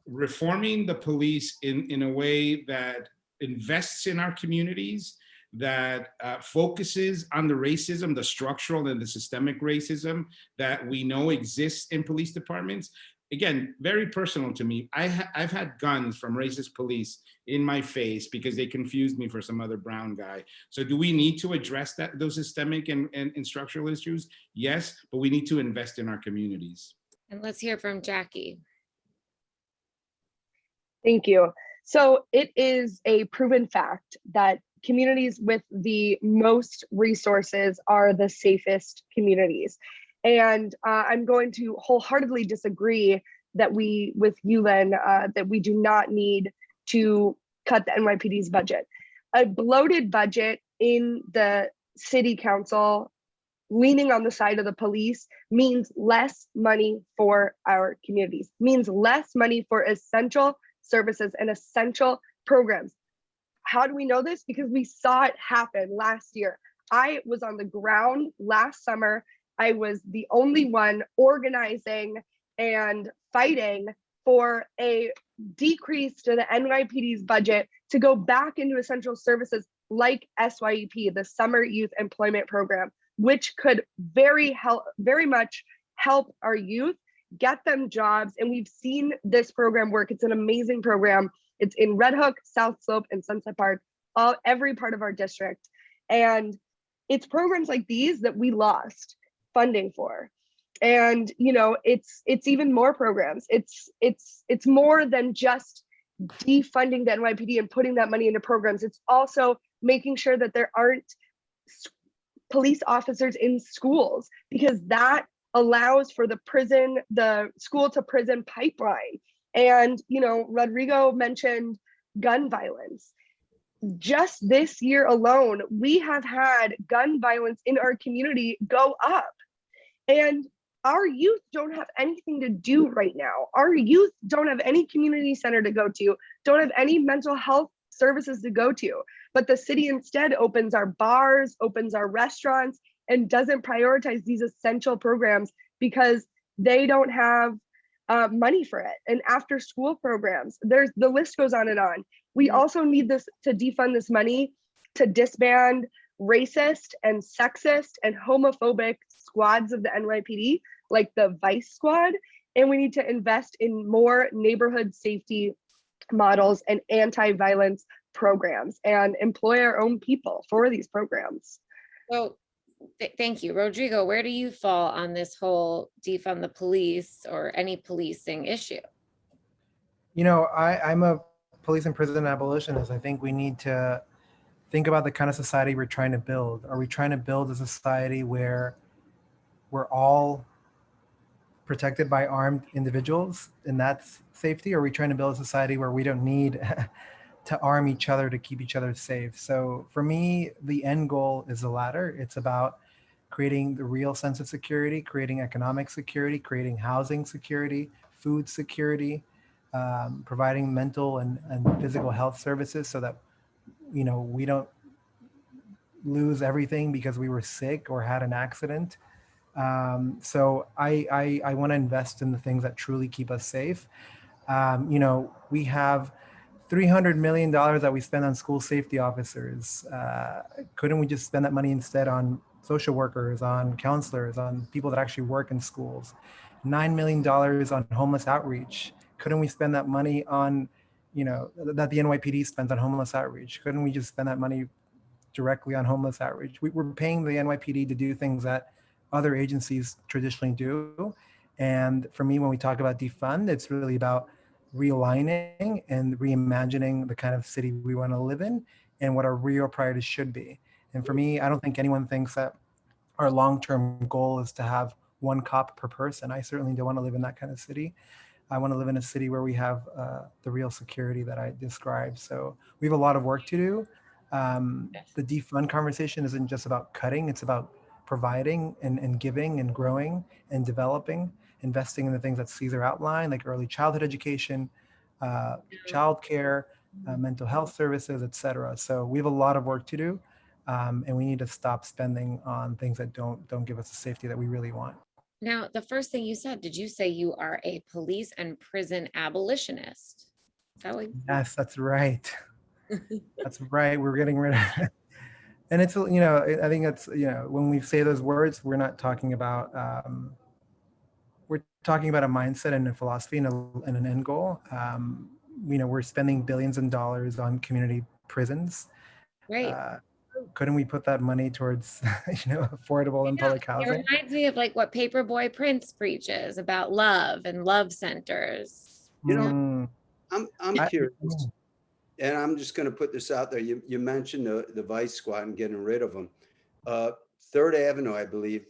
reforming the police in a way that invests in our communities, that focuses on the racism, the structural and the systemic racism that we know exists in police departments. Again, very personal to me. I've had guns from racist police in my face because they confused me for some other brown guy. So do we need to address those systemic and structural issues? Yes, but we need to invest in our communities. And let's hear from Jacqui. Thank you. So it is a proven fact that communities with the most resources are the safest communities. And I'm going to wholeheartedly disagree that with you, Len, that we do not need to cut the NYPD's budget. A bloated budget in the city council leaning on the side of the police means less money for our communities, means less money for essential services and essential programs. How do we know this? Because we saw it happen last year. I was on the ground last summer. I was the only one organizing and fighting for a decrease to the NYPD's budget to go back into essential services like SYEP, the Summer Youth Employment Program, which could very much help our youth, get them jobs. And we've seen this program work. It's an amazing program. It's in Red Hook, South Slope, and Sunset Park, every part of our district. And it's programs like these that we lost funding for. And you know, it's even more programs. It's more than just defunding the NYPD and putting that money into programs. It's also making sure that there aren't police officers in schools, because that allows for the school to prison pipeline. And you know, Rodrigo mentioned gun violence. Just this year alone, we have had gun violence in our community go up. And our youth don't have anything to do right now. Our youth don't have any community center to go to, don't have any mental health services to go to. But the city instead opens our bars, opens our restaurants, and doesn't prioritize these essential programs because they don't have money for it. And after school programs, the list goes on and on. We also need this to defund this money to disband racist and sexist and homophobic squads of the NYPD, like the Vice Squad. And we need to invest in more neighborhood safety models and anti-violence programs and employ our own people for these programs. So thank you. Rodrigo, where do you fall on this whole defund the police or any policing issue? You know, I'm a police and prison abolitionist. I think we need to think about the kind of society we're trying to build. Are we trying to build a society where we're all protected by armed individuals and that's safety? Or are we trying to build a society where we don't need to arm each other to keep each other safe? So for me, the end goal is the latter. It's about creating the real sense of security, creating economic security, creating housing security, food security, providing mental and physical health services so that, you know, we don't lose everything because we were sick or had an accident. So I want to invest in the things that truly keep us safe. You know, we have $300 million that we spend on school safety officers. Couldn't we just spend that money instead on social workers, on counselors, on people that actually work in schools? $9 million on homeless outreach. Couldn't we spend that money on, you know, that the NYPD spends on homeless outreach? Couldn't we just spend that money directly on homeless outreach? We're paying the NYPD to do things that other agencies traditionally do. And for me, when we talk about defund, it's really about realigning and reimagining the kind of city we want to live in and what our real priorities should be. And for me, I don't think anyone thinks that our long-term goal is to have one cop per person. I certainly don't want to live in that kind of city. I want to live in a city where we have the real security that I described. So we have a lot of work to do. The defund conversation isn't just about cutting, it's about providing and giving and growing and developing, investing in the things that Cesar outlined, like early childhood education, childcare, mental health services, et cetera. So we have a lot of work to do, and we need to stop spending on things that don't give us the safety that we really want. Now, the first thing you said, did you say you are a police and prison abolitionist? Is that what you said? Yes, that's right. That's right. We're getting rid of it. And it's, you know, I think it's, you know, when we say those words, we're not talking about, we're talking about a mindset and a philosophy and an end goal. You know, we're spending billions of dollars on community prisons. Right. Couldn't we put that money towards, you know, affordable and public It housing? reminds me of like what Paperboy Prince preaches about love and love centers. You know, Mm, I'm I- curious, and I'm just going to put this out there. You mentioned the Vice Squad and getting rid of them. Third Avenue, I believe,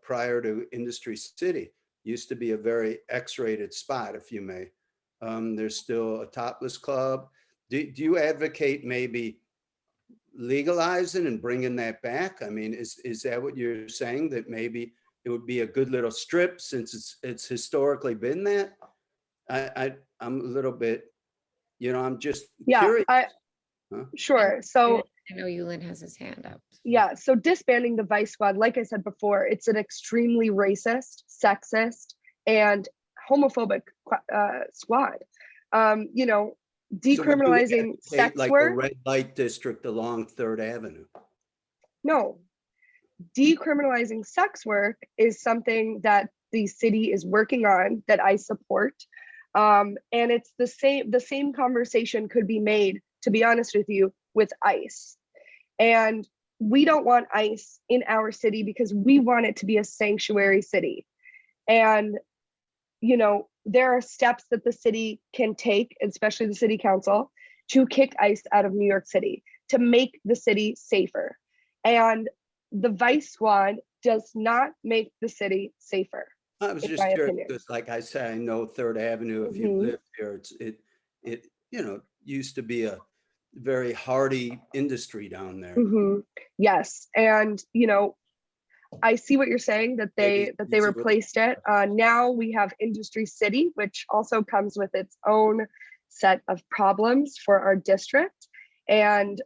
prior to Industry City, used to be a very X-rated spot, if you may. There's still a topless club. Do you advocate maybe legalizing and bringing that back? I mean, is that what you're saying, that maybe it would be a good little strip since it's historically been that? I'm a little bit, you know, I'm just curious. Sure. So I know Yulin has his hand up. yeah, so disbanding the Vice Squad, like I said before, it's an extremely racist, sexist, and homophobic squad. You know, decriminalizing sex like work. a red light district along Third Avenue. No, decriminalizing sex work is something that the city is working on, that I support. And it's the same conversation could be made, to be honest with you, with ICE. And we don't want ICE in our city because we want it to be a sanctuary city. And, you know, there are steps that the city can take, especially the city council, to kick ICE out of New York City, to make the city safer. And the Vice Squad does not make the city safer. I was just curious because, like I said, I know Third Avenue. If you live here, it you know, used to be a very hardy industry down there. Yes, and you know, I see what you're saying, that they replaced it. Now we have Industry City, which also comes with its own set of problems for our district. And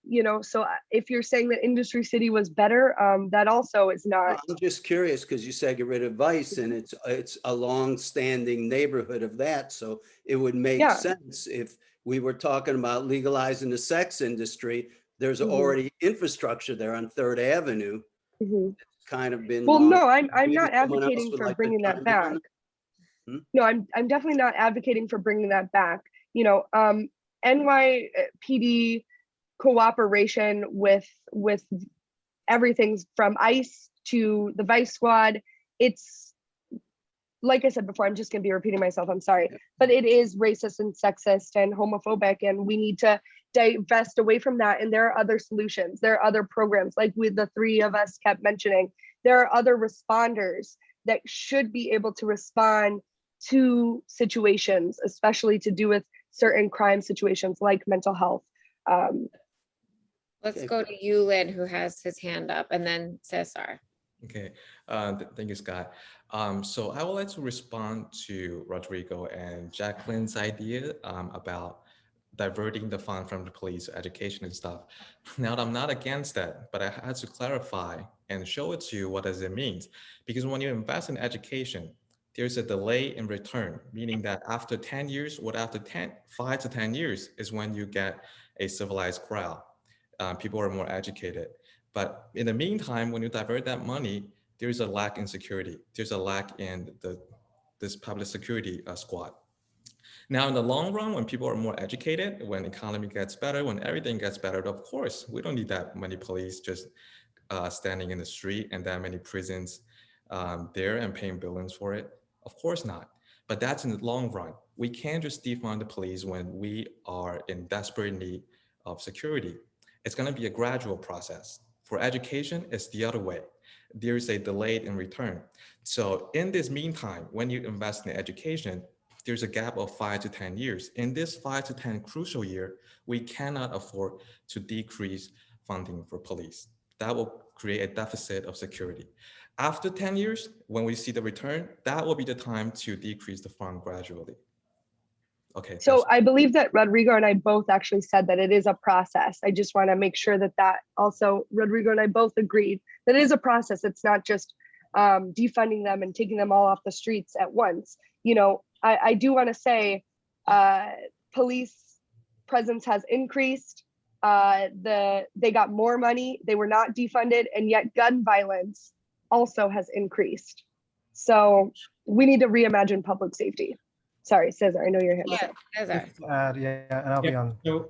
you know, so if you're saying that Industry City was better, that also is not. I'm just curious because you said get rid of Vice, and it's a long-standing neighborhood of that, so it would make sense if we were talking about legalizing the sex industry. There's already infrastructure there on Third Avenue. It's kind of been. Well, no, I'm not advocating for bringing that back. No, I'm definitely not advocating for bringing that back. You know, NYPD cooperation with everything from ICE to the Vice Squad. It's, like I said before, I'm just going to be repeating myself, I'm sorry, but it is racist and sexist and homophobic, and we need to divest away from that. And there are other solutions. There are other programs, like with the three of us kept mentioning, there are other responders that should be able to respond to situations, especially to do with certain crime situations like mental health. Let's Okay. go to you, Lynn, who has his hand up, and then Cesar. Okay, thank you, Scott. So I would like to respond to Rodrigo and Jacqueline's idea about diverting the fund from the police to education and stuff. Now, I'm not against that, but I had to clarify and show it to you what does it mean. Because when you invest in education, there's a delay in return, meaning that after 10 years, what after 5 to 10 years is when you get a civilized crowd. People are more educated. But in the meantime, when you divert that money, there's a lack in security. There's a lack in this public security squad. Now, in the long run, when people are more educated, when the economy gets better, when everything gets better, of course, we don't need that many police just standing in the street and that many prisons there and paying billions for it. Of course not. But that's in the long run. We can't just defund the police when we are in desperate need of security. It's going to be a gradual process. For education, it's the other way. There is a delay in return. So in this meantime, when you invest in education, there's a gap of 5 to 10 years. In this 5 to 10 crucial year, we cannot afford to decrease funding for police. That will create a deficit of security. After 10 years, when we see the return, that will be the time to decrease the fund gradually. Okay. So I believe that Rodrigo and I both actually said that it is a process. I just want to make sure that also Rodrigo and I both agreed that it is a process. It's not just defunding them and taking them all off the streets at once. You know, I do want to say police presence has increased. They got more money. They were not defunded, and yet gun violence also has increased. So we need to reimagine public safety. Sorry, Cesar, I know your hand is up. Cesar. Yeah, and I'll be on. So,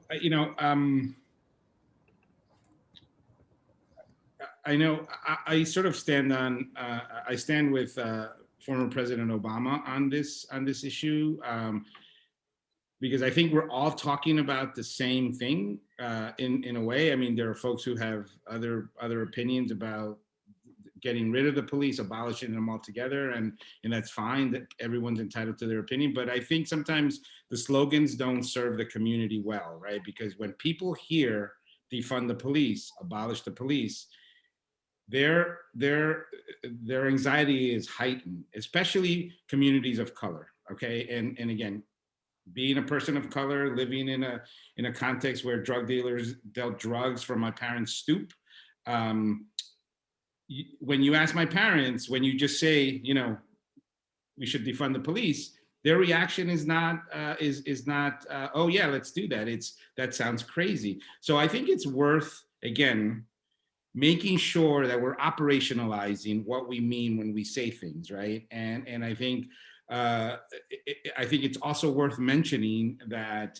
I know I sort of stand on, I stand with former President Obama on this issue, because I think we're all talking about the same thing in a way. I mean, there are folks who have other opinions about getting rid of the police, abolishing them altogether, and that's fine, that everyone's entitled to their opinion. But I think sometimes the slogans don't serve the community well, right? Because when people hear defund the police, abolish the police, their anxiety is heightened, especially communities of color, okay? And again, being a person of color, living in a context where drug dealers dealt drugs from my parents' stoop, when you ask my parents, when you just say, we should defund the police, their reaction is not, oh yeah, let's do that. That sounds crazy. So I think it's worth, again, making sure that we're operationalizing what we mean when we say things, right? And I think it's also worth mentioning that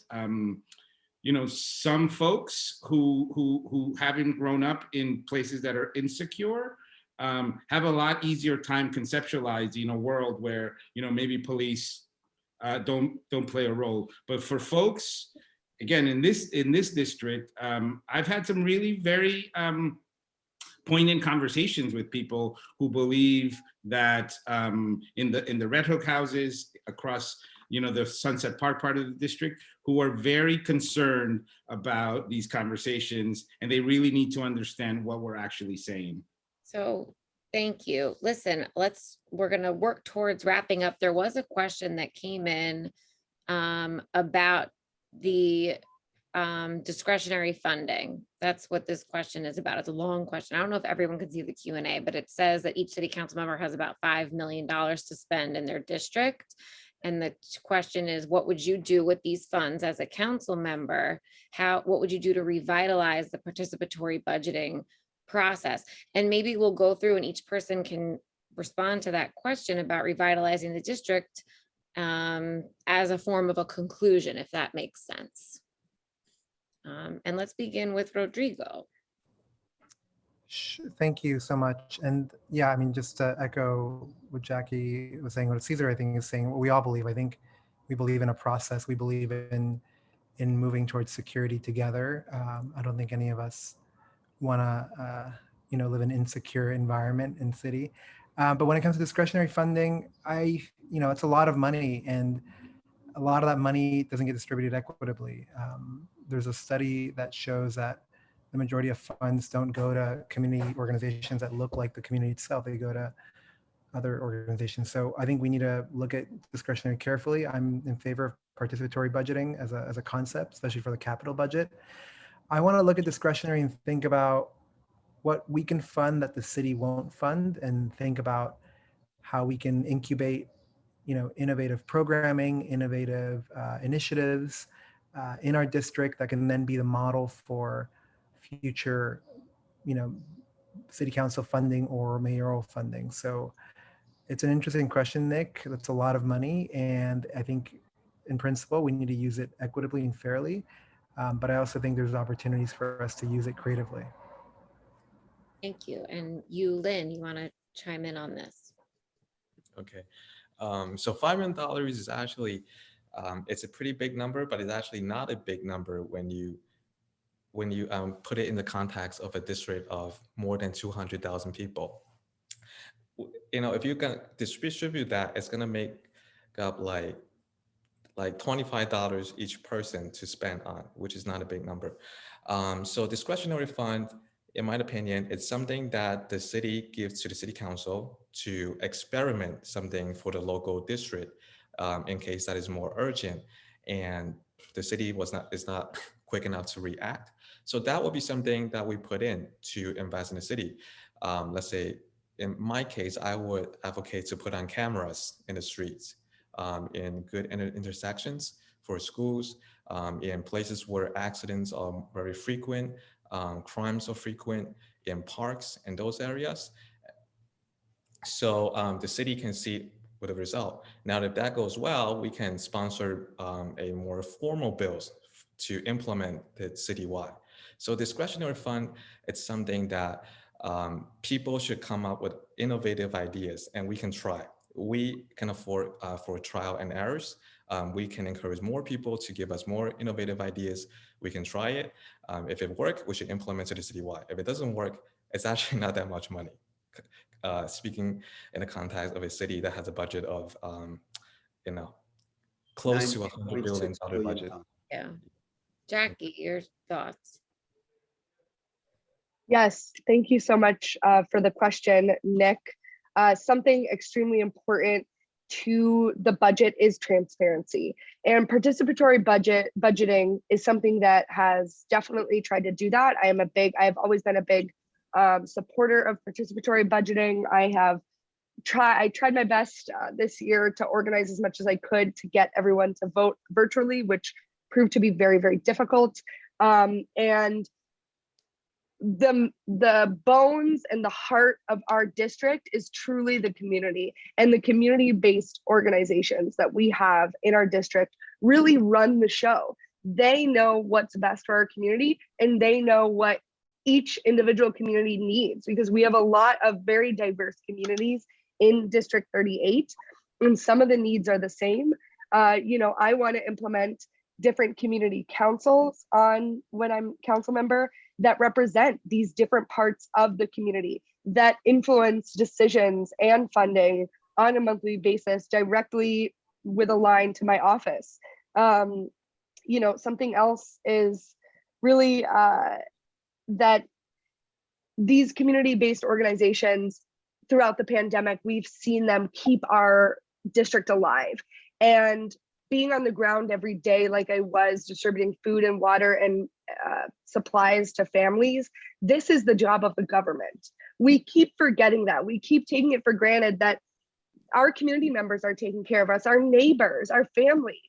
some folks who haven't grown up in places that are insecure have a lot easier time conceptualizing a world where maybe police don't play a role. But for folks, again, in this district, I've had some really very poignant conversations with people who believe that in the Red Hook houses across the Sunset Park part of the district, who are very concerned about these conversations, and they really need to understand what we're actually saying. So thank you. Listen, we're going to work towards wrapping up. There was a question that came in about the discretionary funding. That's what this question is about. It's a long question. I don't know if everyone can see the Q&A, but it says that each city council member has about $5 million to spend in their district. And the question is, what would you do with these funds as a council member? What would you do to revitalize the participatory budgeting process? And maybe we'll go through and each person can respond to that question about revitalizing the district as a form of a conclusion, if that makes sense. And let's begin with Rodrigo. Thank you so much. And yeah, I mean, just to echo what Jacqui was saying, what Cesar, I think, is saying, what we all believe. I think we believe in a process. We believe in moving towards security together. I don't think any of us want to live in an insecure environment in city. But when it comes to discretionary funding, it's a lot of money, and a lot of that money doesn't get distributed equitably. There's a study that shows that the majority of funds don't go to community organizations that look like the community itself. They go to other organizations. So I think we need to look at discretionary carefully. I'm in favor of participatory budgeting as a concept, especially for the capital budget. I want to look at discretionary and think about what we can fund that the city won't fund, and think about how we can incubate, innovative programming, innovative initiatives in our district that can then be the model for future, city council funding or mayoral funding. So it's an interesting question, Nick. That's a lot of money, and I think in principle we need to use it equitably and fairly. But I also think there's opportunities for us to use it creatively. Thank you. And you, Lynn, you want to chime in on this? Okay. So $5 million is actually, it's a pretty big number, but it's actually not a big number when you put it in the context of a district of more than 200,000 people. If you can distribute that, it's gonna make up like $25 each person to spend on, which is not a big number. So discretionary fund, in my opinion, it's something that the city gives to the city council to experiment something for the local district in case that is more urgent and the city is not quick enough to react. So that would be something that we put in to invest in the city. Let's say, in my case, I would advocate to put on cameras in the streets, in good intersections for schools, in places where accidents are very frequent, crimes are frequent, in parks and those areas. So the city can see with the result. Now, if that goes well, we can sponsor a more formal bills to implement it citywide. So discretionary fund, it's something that people should come up with innovative ideas, and we can try. We can afford for trial and errors. We can encourage more people to give us more innovative ideas. We can try it. If it works, we should implement it to citywide. If it doesn't work, it's actually not that much money. Speaking in the context of a city that has a budget of, close to $100 billion budget. Yeah. Jacqui, your thoughts? Yes, thank you so much for the question, Nick. Something extremely important to the budget is transparency, and participatory budgeting is something that has definitely tried to do that. I've always been a big supporter of participatory budgeting. I tried my best this year to organize as much as I could to get everyone to vote virtually, which proved to be very, very difficult. And the bones and the heart of our district is truly the community, and the community-based organizations that we have in our district really run the show. They know what's best for our community, and they know what each individual community needs, because we have a lot of very diverse communities in District 38, and some of the needs are the same. I want to implement different community councils on when I'm council member that represent these different parts of the community, that influence decisions and funding on a monthly basis directly with a line to my office. Something else is really that these community-based organizations throughout the pandemic, we've seen them keep our district alive. And being on the ground every day, like I was, distributing food and water and supplies to families, this is the job of the government. We keep forgetting that. We keep taking it for granted that our community members are taking care of us, our neighbors, our family.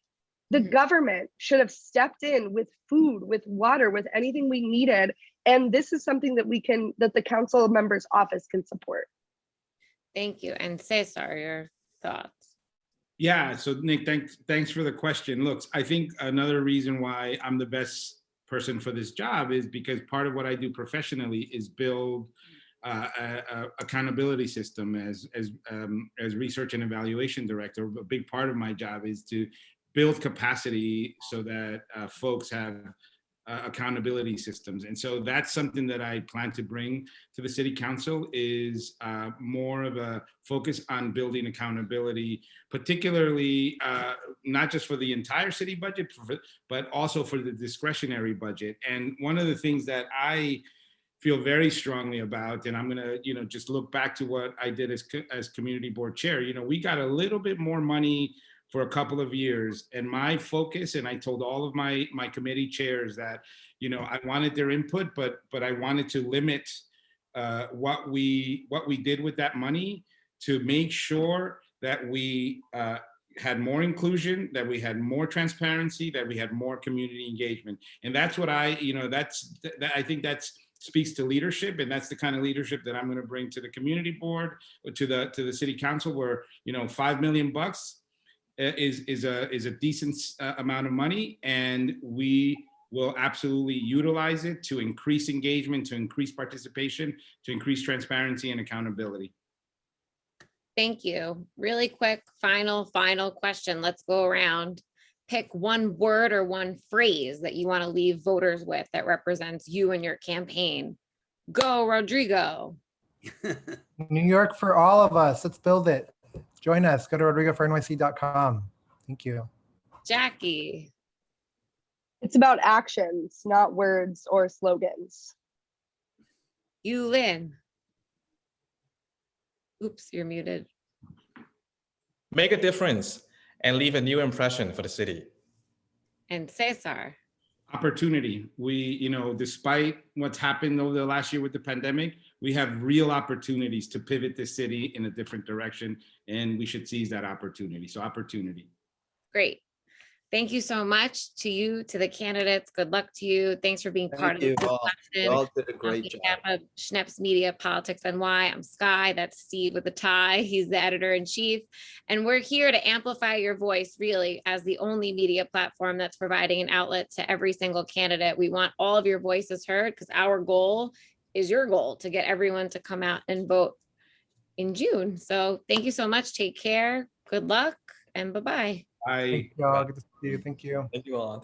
The government should have stepped in with food, with water, with anything we needed. And this is something that the council member's office can support. Thank you. And Cesar, your thoughts? Yeah, so Nick, thanks for the question. Look, I think another reason why I'm the best person for this job is because part of what I do professionally is build a accountability system as research and evaluation director. A big part of my job is to build capacity so that folks have accountability systems. And so that's something that I plan to bring to the city council, is more of a focus on building accountability, particularly not just for the entire city budget, but also for the discretionary budget. And one of the things that I feel very strongly about, and I'm gonna, just look back to what I did as community board chair. We got a little bit more money for a couple of years, and my focus, and I told all of my committee chairs that, I wanted their input, but I wanted to limit what we did with that money to make sure that we had more inclusion, that we had more transparency, that we had more community engagement. And that's what I think that's speaks to leadership, and that's the kind of leadership that I'm going to bring to the community board, or to the city council, where $5 million is a decent amount of money, and we will absolutely utilize it to increase engagement, to increase participation, to increase transparency and accountability. Thank you. Really quick, final question. Let's go around. Pick one word or one phrase that you want to leave voters with that represents you and your campaign. Go, Rodrigo. New York for all of us. Let's build it. Join us. Go to rodrigofornyc.com. Thank you. Jacqui. It's about actions, not words or slogans. You, Lynn. Oops, you're muted. Make a difference and leave a new impression for the city. And Cesar. Opportunity. We, despite what's happened over the last year with the pandemic, we have real opportunities to pivot the city in a different direction, and we should seize that opportunity. So opportunity. Great. Thank you so much to you, to the candidates. Good luck to you. Thanks for being part of Thank this you all. discussion. You all did a On great behalf job. of Schneps Media, Politics NY, I'm Sky. That's Steve with the tie. He's the editor-in-chief. And we're here to amplify your voice, really, as the only media platform that's providing an outlet to every single candidate. We want all of your voices heard, because our goal is your goal, to get everyone to come out and vote in June. So thank you so much. Take care. Good luck, and bye-bye. I Thank you all. Good to see you. Thank you. Thank you all.